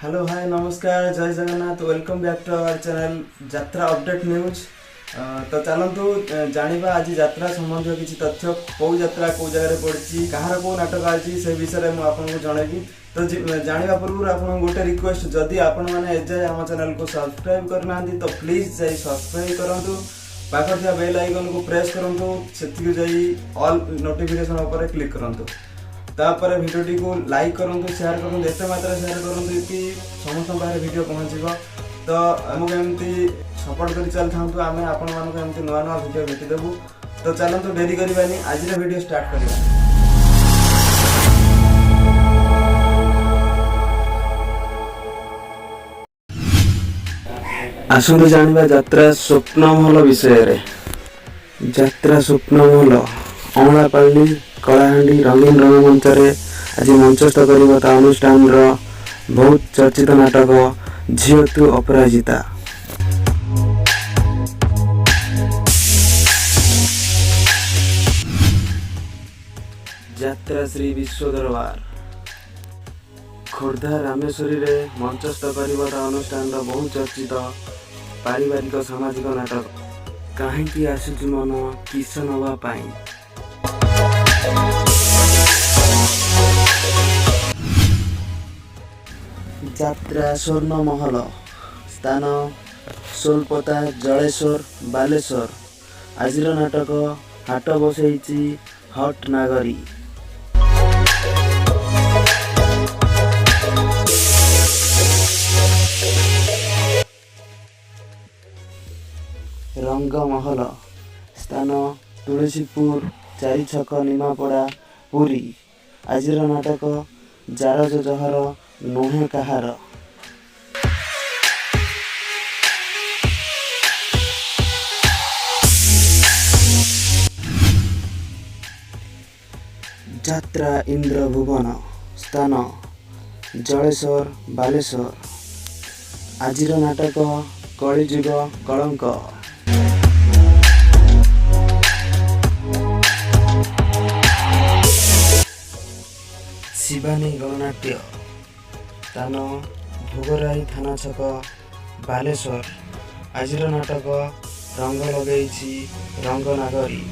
Hello hi नमस्कार जय Jagannath welcome back to our channel Yatra update news. तो चलतु जानिबा आज यात्रा संबंधी किसी तथ्य कौ यात्रा कौ जगह पड़ी कहार कौ नाटक आज से विषय में आपको जनइबी। तो जानिबा पूर्व आपन गोटे रिक्वेस्ट जदि आपण मैंने एजाए आम चैनल को सब्सक्राइब करना तो प्लीज जाई सब्सक्राइब करूँ पाखर थी बेल आइकन को प्रेस करूँ से ऑल नोटिफिकेशन उपर क्लिक करूँ तापर भिडियोटी को लाइक करूँ शेयर करूँ एत मात्रा शेयर करूँ कि समस्त पाखे भिडियो पहुँचब। तो आमको एमती सपोर्ट कर चल था आम आपण मानक एमती नुआ नुआ भिडियो भेटिदेबू। तो चलतु डेरी करवानी आज भिडियो स्टार्ट करवा। आसतु जानिबा यात्रा स्वप्नमहल विषय। यात्रा स्वप्नमहल अमलापाली कलाहांडी रंगीन रंगमंच आज मंचस्थ कर अनुष्ठान बहुत चर्चित नाटक झील तू अपराजिता। यात्रा श्री विश्व दरबार खोर्धा रामेश्वरी रे मंचस्थ कर अनुष्ठान बहुत चर्चित पारिवारिक सामाजिक नाटक कहीं आसुची मन किस नवाई। यात्रा स्वर्ण महल स्थान सोलपता जलेश्वर बालेश्वर। आज नाटक हाट बसई हट नागरी। रंगमहल स्थान तुलसीपुर चारि छक निमापड़ा पुरी। आज नाटक जार जहर नुहे कहार। यात्रा इंद्र भुवन स्थान जलेश्वर बालेश्वर। आज नाटक कलिजुग कलंक। शिवानी गणनाट्य स्थान भोगराई थाना छक बालेश्वर। आज नाटक रंग लगेछि रंग नागरी।